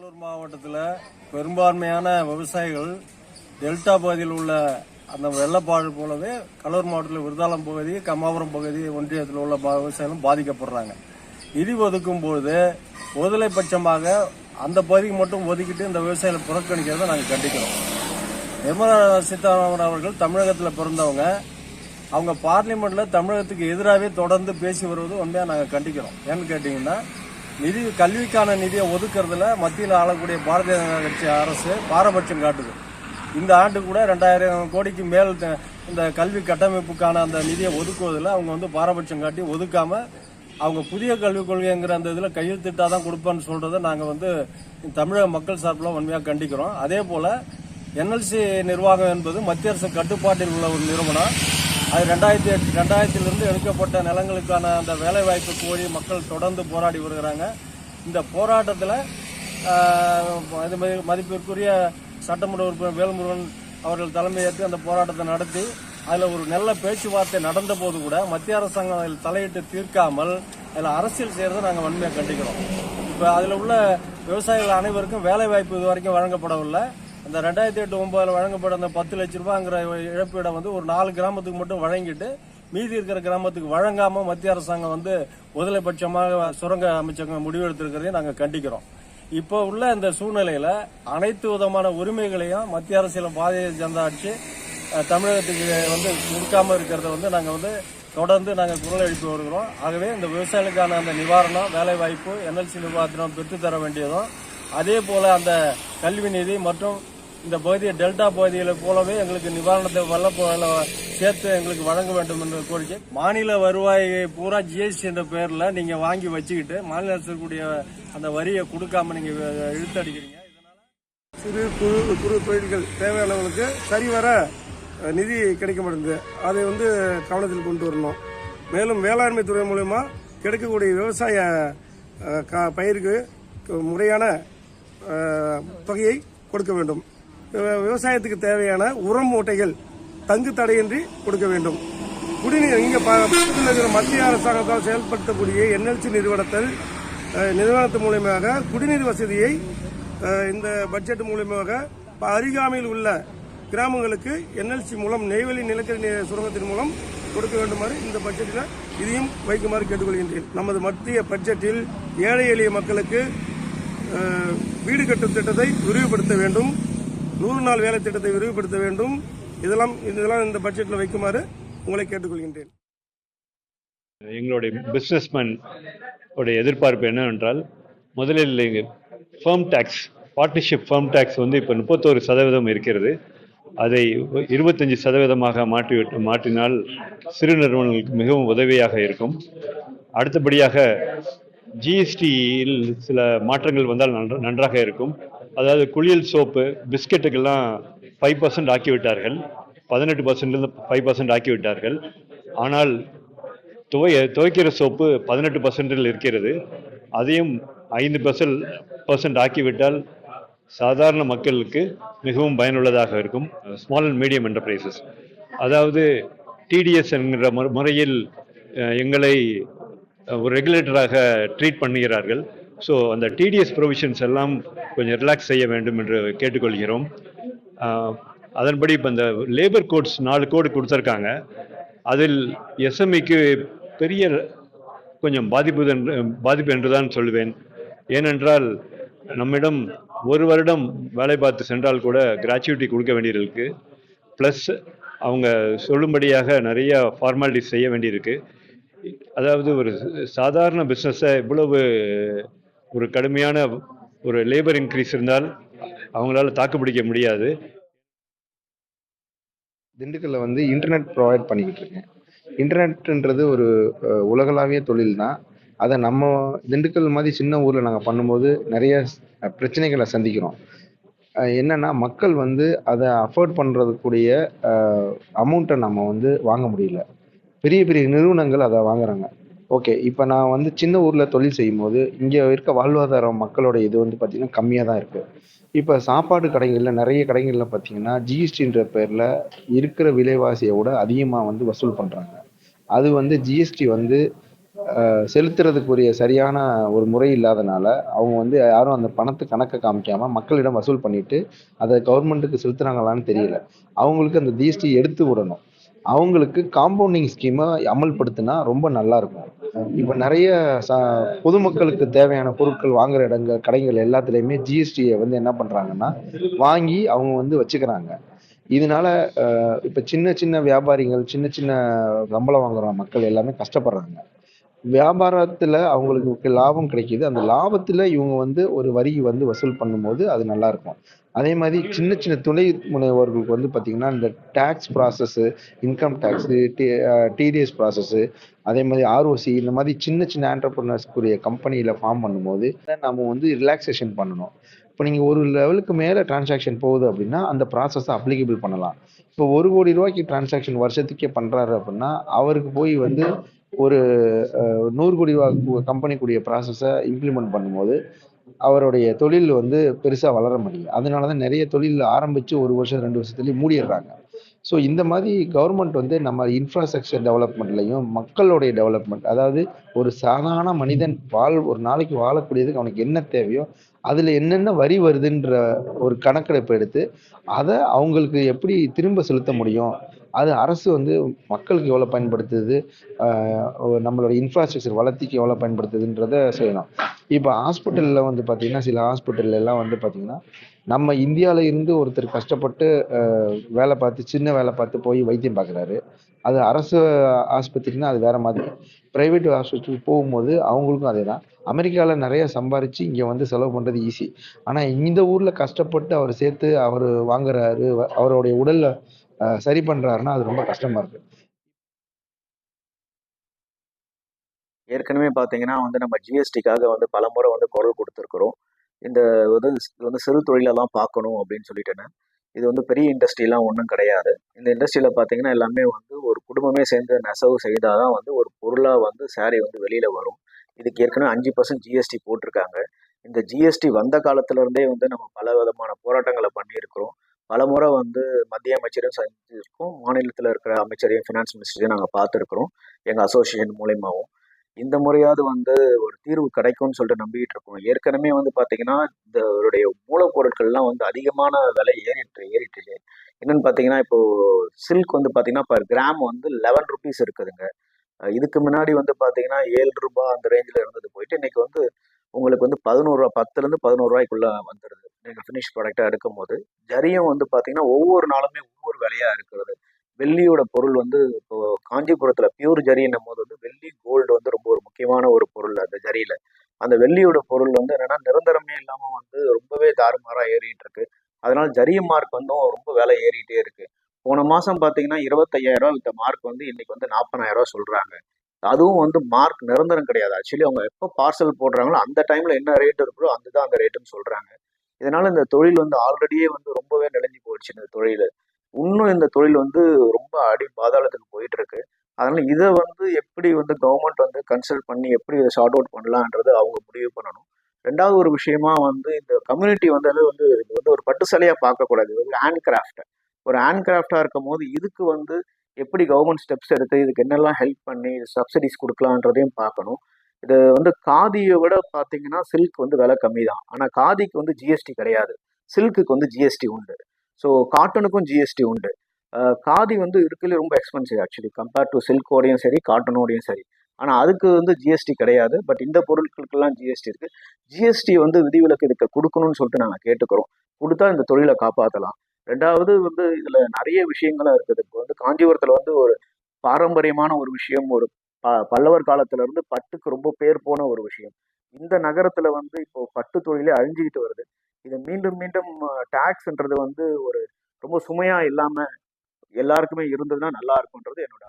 கடலூர் மாவட்டத்தில் பெரும்பான்மையான விவசாயிகள் டெல்டா பகுதியில் உள்ள அந்த வெள்ளப்பாடு போலவே கடலூர் மாவட்டத்தில் விருதாலம் பகுதி, கம்மாபுரம் பகுதி ஒன்றியத்தில் உள்ள விவசாயிகளும் பாதிக்கப்படுறாங்க. நிதி ஒதுக்கும் பொழுது ஒருதலைபட்சமாக அந்த பகுதிக்கு மட்டும் ஒதுக்கிட்டு இந்த விவசாயிகளை புறக்கணிக்கிறத நாங்கள் கண்டிக்கிறோம். நிர்மலா சீதாராமன் அவர்கள் தமிழகத்தில் பிறந்தவங்க. அவங்க பார்லிமெண்ட்ல தமிழகத்துக்கு எதிராகவே தொடர்ந்து பேசி வருவது உண்மையாக நாங்கள் கண்டிக்கிறோம். ஏன்னு கேட்டீங்கன்னா, கல்விக்கான நிதியை ஒதுக்குறதுல மத்தியில் ஆளக்கூடிய பாரதிய ஜனதா கட்சி அரசு பாரபட்சம் காட்டுது. இந்த ஆண்டு கூட 2000 கோடிக்கு மேல் இந்த கல்வி கட்டமைப்புக்கான அந்த நிதியை ஒதுக்குவதில் அவங்க பாரபட்சம் காட்டி ஒதுக்காம அவங்க புதிய கல்விக் கொள்கைங்கிற அந்த இதில் கையெழுத்திட்டாதான் கொடுப்பேன்னு சொல்றதை நாங்கள் தமிழக மக்கள் சார்பில் உண்மையாக கண்டிக்கிறோம். அதே போல என்எல்சி நிர்வாகம் என்பது மத்திய அரசு கட்டுப்பாட்டில் உள்ள ஒரு நிறுவனம். அது 2008 எடுக்கப்பட்ட நிலங்களுக்கான அந்த வேலைவாய்ப்பு கோரி மக்கள் தொடர்ந்து போராடி வருகிறாங்க. இந்த போராட்டத்தில் மதிப்பிற்குரிய சட்டமன்ற உறுப்பினர் வேல்முருகன் அவர்கள் தலைமையேற்று அந்த போராட்டத்தை நடத்தி அதில் ஒரு நல்ல பேச்சுவார்த்தை நடந்த போது கூட மத்திய அரசாங்கம் அதில் தலையிட்டு தீர்க்காமல் அதில் அரசியல் செய்யறதை நாங்கள் வன்மையாக கண்டிக்கிறோம். இப்போ அதில் உள்ள விவசாயிகள் அனைவருக்கும் வேலைவாய்ப்பு இது வரைக்கும் வழங்கப்படவில்லை. அந்த 2008-9 வழங்கப்பட்ட அந்த 10 லட்சம் ரூபாய்ங்கிற இழப்பீடை ஒரு 4 கிராமத்துக்கு மட்டும் வழங்கிட்டு மீதி இருக்கிற கிராமத்துக்கு வழங்காம மத்திய அரசாங்கம் முதலைபட்சமாக சுரங்க அமைச்சகம் முடிவெடுத்திருக்கிறதையும் நாங்கள் கண்டிக்கிறோம். இப்போ உள்ள இந்த சூழ்நிலையில அனைத்து விதமான உரிமைகளையும் மத்திய அரசியல பாரதிய ஜனதா ஆட்சி தமிழகத்துக்கு கொடுக்காம இருக்கிறத நாங்கள் தொடர்ந்து நாங்கள் குரல் எழுப்பி வருகிறோம். ஆகவே இந்த விவசாயிகளுக்கான அந்த நிவாரணம், வேலை வாய்ப்பு, என்எல்சி நிர்வாகத்தினம் பெற்றுத்தர வேண்டியதும், அதே போல அந்த கல்வி நிதி மற்றும் இந்த பகுதியை டெல்டா பகுதிகளை போலவே எங்களுக்கு நிவாரணத்தை வெள்ளப்போல சேர்த்து எங்களுக்கு வழங்க வேண்டும் என்ற கோரிக்கை. மாநில வருவாய் பூரா ஜிஎஸ்டி என்ற பெயர்ல நீங்க வாங்கி வச்சுக்கிட்டு மாநில அரசு கூடிய அந்த வரியை கொடுக்காம நீங்க இழுத்தடிக்கிறீங்க. இதனால சிறு குறு தொழில்கள் தேவையானவங்களுக்கு சரிவர நிதி கிடைக்க மாட்டேங்குது. அதை கவனத்தில் கொண்டு வரணும். மேலும் வேளாண்மை துறை மூலமா கிடைக்கக்கூடிய விவசாய பயிருக்கு முறையான தொகையை கொடுக்க வேண்டும். விவசாயத்துக்கு தேவையான உரம் மூட்டைகள் தங்கு தடையின்றி கொடுக்க வேண்டும். குடிநீர் இங்கே மத்திய அரசாங்கத்தால் செயல்படுத்தக்கூடிய என்எல்சி நிறுவனத்தின் மூலமாக குடிநீர் வசதியை இந்த பட்ஜெட் மூலமாக அருகாமையில் உள்ள கிராமங்களுக்கு என்எல்சி மூலம் நெய்வேலி நிலக்கரி சுரங்கத்தின் மூலம் கொடுக்க வேண்டுமாறு இந்த பட்ஜெட்டில் இதையும் வைக்குமாறு கேட்டுக்கொள்கின்றேன். நமது மத்திய பட்ஜெட்டில் ஏழை எளிய மக்களுக்கு வீடு கட்டும் திட்டத்தை விரிவுபடுத்த வேண்டும். 100 நாள் வேலை திட்டத்தை விரிவுபடுத்த வேண்டும். இதெல்லாம் இந்த பட்ஜெட்டில் வைக்குமாறு உங்களை கேட்டுக்கொள்கின்றேன். எங்களுடைய பிசினஸ்மேன் உடைய எதிர்பார்ப்பு என்னவென்றால், முதலில் firm tax, partnership firm tax இப்போ 31% இருக்கிறது. அதை 25% மாற்றினால் சிறு நிறுவனங்களுக்கு மிகவும் உதவியாக இருக்கும். அடுத்தபடியாக ஜிஎஸ்டியில் சில மாற்றங்கள் வந்தால் நன்றாக இருக்கும். அதாவது குளியல் சோப்பு, பிஸ்கெட்டுக்கெல்லாம் 5% ஆக்கிவிட்டார்கள். 18% 5% ஆக்கிவிட்டார்கள். ஆனால் துவைக்கிற சோப்பு 18% இருக்கிறது. அதையும் 5% ஆக்கிவிட்டால் சாதாரண மக்களுக்கு மிகவும் பயனுள்ளதாக இருக்கும். ஸ்மால் அண்ட் மீடியம் என்டர்பிரைசஸ், அதாவது டிடிஎஸ் என்கிற முறையில் எங்களை ஒரு ரெகுலேட்டராக ட்ரீட் பண்ணுகிறார்கள். ஸோ அந்த டிடிஎஸ் ப்ரொவிஷன்ஸ் எல்லாம் கொஞ்சம் ரிலாக்ஸ் செய்ய வேண்டும் என்று கேட்டுக்கொள்கிறோம். அதன்படி இப்போ இந்த லேபர் கோட்ஸ் 4 கோடு கொடுத்துருக்காங்க. அதில் எஸ்எம்இக்கு பெரிய கொஞ்சம் பாதிப்பு என்று தான் சொல்லுவேன். ஏனென்றால் நம்மிடம் 1 வருடம் வேலை பார்த்து சென்றால் கூட கிராச்சுவிட்டி கொடுக்க வேண்டியிருக்கு. ப்ளஸ் அவங்க சொல்லும்படியாக நிறைய ஃபார்மாலிட்டிஸ் செய்ய வேண்டியிருக்கு. அதாவது ஒரு சாதாரண பிஸ்னஸை இவ்வளவு ஒரு கடுமையான ஒரு லேபர் இன்க்ரீஸ் இருந்தால் அவங்களால தாக்குப்பிடிக்க முடியாது. திண்டுக்கல்ல இன்டர்நெட் ப்ரொவைட் பண்ணிக்கிட்டு இருக்கேன். இன்டர்நெட்ன்றது ஒரு உலகளாவிய தொழில் தான். அதை நம்ம திண்டுக்கல் மாதிரி சின்ன ஊரில் நாங்கள் பண்ணும்போது நிறைய பிரச்சனைகளை சந்திக்கிறோம். என்னன்னா, மக்கள் அதை அஃபோர்ட் பண்ணுறதுக்கூடிய அமௌண்ட்டை நம்ம வாங்க முடியல. பெரிய பெரிய நிறுவனங்கள் அதை வாங்குறாங்க. ஓகே, இப்போ நான் சின்ன ஊரில் தொழில் செய்யும் போது இங்கே இருக்க வாழ்வாதாரம் மக்களோட இது பார்த்திங்கன்னா கம்மியாக தான் இருக்குது. இப்போ சாப்பாடு கடைகளில் நிறைய கடைகளில் பார்த்திங்கன்னா ஜிஎஸ்டின்ற பேரில் இருக்கிற விலைவாசியை விட அதிகமாக வசூல் பண்ணுறாங்க. அது ஜிஎஸ்டி செலுத்துறதுக்குரிய சரியான ஒரு முறை இல்லாதனால அவங்க வந்து யாரும் அந்த பணத்தை கணக்கை காமிக்காம மக்களிடம் வசூல் பண்ணிட்டு அதை கவர்மெண்ட்டுக்கு செலுத்துறாங்களான்னு தெரியல. அவங்களுக்கு அந்த ஜிஎஸ்டி எடுத்து விடணும். அவங்களுக்கு காம்பவுண்டிங் ஸ்கீமை அமல்படுத்தினா ரொம்ப நல்லா இருக்கும். இப்போ நிறைய ச பொதுமக்களுக்கு தேவையான பொருட்கள் வாங்குற இடங்கள் கடைகள் எல்லாத்துலேயுமே ஜிஎஸ்டியை வந்து என்ன பண்ணுறாங்கன்னா வாங்கி அவங்க வந்து வச்சுக்கிறாங்க. இதனால இப்போ சின்ன சின்ன வியாபாரிகள் சின்ன சின்ன சம்பளம் வாங்குற மக்கள் எல்லாமே கஷ்டப்படுறாங்க. வியாபாரத்துல அவங்களுக்கு லாபம் கிடைக்குது. அந்த லாபத்துல இவங்க வந்து ஒரு வரி வந்து வசூல் பண்ணும்போது அது நல்லா இருக்கும். அதே மாதிரி சின்ன சின்ன துணை முனைவோர்களுக்கு வந்து பார்த்தீங்கன்னா, இந்த tax process, income tax, TDS process, அதே மாதிரி ஆர்ஓசி இந்த மாதிரி சின்ன சின்ன ஆண்டர்பிரினர்ஸ்க்குரிய கம்பெனியில ஃபார்ம் பண்ணும்போது நம்ம வந்து ரிலாக்சேஷன் பண்ணணும். இப்போ நீங்க ஒரு லெவலுக்கு மேல டிரான்சாக்ஷன் போகுது அப்படின்னா, அந்த ப்ராசஸ அப்ளிகபிள் பண்ணலாம். இப்போ ரூ. 1,00,00,000 டிரான்சாக்ஷன் வருஷத்துக்கே பண்றாரு அப்படின்னா, அவருக்கு போய் வந்து ஒரு 100 கோடி கம்பெனிக்குரிய ப்ராசஸை இம்ப்ளிமெண்ட் பண்ணும்போது அவருடைய தொழில் வந்து பெருசா வளர முடியும். அதனால தான் நிறைய தொழில் ஆரம்பிச்சு 1 வருஷம் 2 வருஷத்துலயே மூடிடுறாங்க. ஸோ இந்த மாதிரி கவர்மெண்ட் வந்து நம்ம இன்ஃப்ராஸ்ட்ரக்சர் டெவலப்மெண்ட்லையும் மக்களுடைய டெவலப்மெண்ட், அதாவது ஒரு சாதாரண மனிதன் ஒரு நாளைக்கு வாழக்கூடியதுக்கு அவனுக்கு என்ன தேவையோ அதுல என்னென்ன வரி வருதுன்ற ஒரு கணக்கெடுப்பு எடுத்து அதை அவங்களுக்கு எப்படி திரும்ப செலுத்த முடியும், அது அரசு வந்து மக்களுக்கு எவ்வளவு பயன்படுத்துது, நம்மளோட இன்ஃப்ராஸ்ட்ரக்சர் வளர்ச்சிக்கு எவ்வளவு பயன்படுத்துதுன்றத செய்யணும். இப்போ ஹாஸ்பிட்டல்ல வந்து பாத்தீங்கன்னா சில ஹாஸ்பிட்டல்ல எல்லாம் வந்து பாத்தீங்கன்னா நம்ம இந்தியால இருந்து ஒருத்தர் கஷ்டப்பட்டு வேலை பார்த்து சின்ன வேலை பார்த்து போய் வைத்தியம் பார்க்குறாரு. அது அரசு ஆஸ்பத்திரினா அது வேற மாதிரி. பிரைவேட் ஹாஸ்பிட்டல் போகும்போது அவங்களுக்கும் அதே தான். அமெரிக்காவில் நிறைய சம்பாரிச்சு இங்கே வந்து செலவு பண்ணுறது ஈஸி. ஆனால் இந்த ஊரில் கஷ்டப்பட்டு அவர் சேர்த்து அவர் வாங்குறாரு, அவருடைய உடல்ல சரி பண்ணுறாருன்னா அது ரொம்ப கஷ்டமா இருக்கு. ஏற்கனவே பார்த்தீங்கன்னா வந்து நம்ம ஜிஎஸ்டிக்காக வந்து பலமுறை வந்து குரல் கொடுத்துருக்குறோம். இந்த இது வந்து சிறு தொழிலெல்லாம் பார்க்கணும் அப்படின்னு சொல்லிட்டேன்னு. இது வந்து பெரிய இண்டஸ்ட்ரிலாம் ஒன்றும் கிடையாது. இந்த இண்டஸ்ட்ரியில் பார்த்தீங்கன்னா எல்லாமே வந்து ஒரு குடும்பமே சேர்ந்து நெசவு செய்தால் தான் வந்து ஒரு பொருளாக வந்து சாரி வந்து வெளியில் வரும். இதுக்கு ஏற்கனவே 5% ஜிஎஸ்டி போட்டிருக்காங்க. இந்த ஜிஎஸ்டி வந்த காலத்திலேருந்தே வந்து நம்ம பல விதமான போராட்டங்களை பண்ணியிருக்கிறோம். பல முறை வந்து மத்திய அமைச்சரையும் சந்திச்சிருக்கோம், மாநிலத்தில் இருக்கிற அமைச்சரையும் ஃபினான்ஸ் மினிஸ்டரையும் நாங்கள் பார்த்துருக்குறோம் எங்கள் அசோசியேஷன் மூலயமாவும். இந்த முறையாவது வந்து ஒரு தீர்வு கிடைக்கும்னு சொல்லிட்டு நம்பிக்கிட்டு இருக்கோம். ஏற்கனவே வந்து பார்த்தீங்கன்னா இதோடைய மூலப்பொருட்கள்லாம் வந்து அதிகமான விலை ஏறிட்டு என்னன்னு பார்த்தீங்கன்னா இப்போ சில்க் வந்து பார்த்தீங்கன்னா பர் கிராம் வந்து 11 ருபீஸ் இருக்குதுங்க. இதுக்கு முன்னாடி வந்து பார்த்தீங்கன்னா 7 ரூபாய் அந்த ரேஞ்சில் இருந்தது போயிட்டு இன்னைக்கு வந்து உங்களுக்கு வந்து 11 ரூபா 10லேருந்து 11 ரூபாய்க்குள்ள வந்துடுது நீங்கள் ஃபினிஷ் ப்ராடக்டாக எடுக்கும்போது. ஜரியும் வந்து பார்த்தீங்கன்னா ஒவ்வொரு நாளுமே ஒவ்வொரு விலையா இருக்கிறது. வெள்ளியோட பொருள் வந்து இப்போ காஞ்சிபுரத்துல பியூர் ஜரின்னும் போது வந்து வெள்ளி கோல்டு வந்து ரொம்ப ஒரு முக்கியமான ஒரு பொருள் அந்த ஜரியில. அந்த வெள்ளியோட பொருள் வந்து என்னன்னா நிரந்தரமே இல்லாம வந்து ரொம்பவே தாறுமாறா ஏறிட்டு இருக்கு. அதனால ஜரி மார்க் வந்து ரொம்ப விலை ஏறிட்டே இருக்கு. போன மாசம் பாத்தீங்கன்னா 25,000 வித்த மார்க் வந்து இன்னைக்கு வந்து 40,000 சொல்றாங்க. அதுவும் வந்து மார்க் நிரந்தரம் கிடையாது. ஆக்சுவலி அவங்க எப்போ பார்சல் போடுறாங்களோ அந்த டைம்ல என்ன ரேட் இருக்கோ அதுதான் அந்த ரேட்டுன்னு சொல்றாங்க. இதனால இந்த தொழில் வந்து ஆல்ரெடியே வந்து ரொம்பவே நிலைஞ்சு போயிடுச்சு இந்த தொழில். இன்னும் இந்த தொழில் வந்து ரொம்ப அடி பாதாளத்துக்கு போயிட்டு இருக்கு. அதனால இதை வந்து எப்படி வந்து கவர்மெண்ட் வந்து கன்சல்ட் பண்ணி எப்படி இதை ஷார்ட் அவுட் பண்ணலான்றது அவங்க முடிவு பண்ணணும். ரெண்டாவது ஒரு விஷயமா வந்து இந்த கம்யூனிட்டி வந்து அது வந்து இது வந்து ஒரு பட்டு சிலையா பார்க்கக்கூடாது. இது வந்து ஹேண்ட் கிராஃப்ட். ஒரு ஹேண்ட் கிராஃப்டா இருக்கும் போது இதுக்கு வந்து எப்படி கவர்மெண்ட் ஸ்டெப்ஸ் எடுத்து இதுக்கு என்னெல்லாம் ஹெல்ப் பண்ணி சப்சிடிஸ் கொடுக்கலான்றதையும் பார்க்கணும். இது வந்து காதியை விட பார்த்தீங்கன்னா சில்க் வந்து விலை கம்மி தான். ஆனால் காதிக்கு வந்து ஜிஎஸ்டி கிடையாது, சில்க்குக்கு வந்து ஜிஎஸ்டி உண்டு. ஸோ காட்டனுக்கும் ஜிஎஸ்டி உண்டு. காதி வந்து இருக்குல்ல ரொம்ப எக்ஸ்பென்சிவ் ஆக்சுவலி கம்பேர்ட் டு சில்கோடையும் சரி காட்டனோடையும் சரி. ஆனால் அதுக்கு வந்து ஜிஎஸ்டி கிடையாது. பட் இந்த பொருட்களுக்கெல்லாம் ஜிஎஸ்டி இருக்கு. ஜிஎஸ்டி வந்து விதிவிலக்கு இதுக்கு கொடுக்கணும்னு சொல்லிட்டு நாங்கள் கேட்டுக்கிறோம். கொடுத்தா இந்த தொழிலை காப்பாற்றலாம். ரெண்டாவது வந்து இதுல நிறைய விஷயங்களும் இருக்குது. இப்போ வந்து காஞ்சிபுரத்துல வந்து ஒரு பாரம்பரியமான ஒரு விஷயம், ஒரு பல்லவர் காலத்துல இருந்து பட்டுக்கு ரொம்ப பேர் போன ஒரு விஷயம். இந்த நகரத்துல வந்து இப்போ பட்டு தொழிலே அழிஞ்சுக்கிட்டு வருது. இதை மீண்டும் மீண்டும் டாக்ஸ்ன்றது வந்து ஒரு ரொம்ப சுமையா இல்லாம எல்லாருக்குமே இருந்ததுன்னா நல்லா இருக்கும்ன்றது என்னோட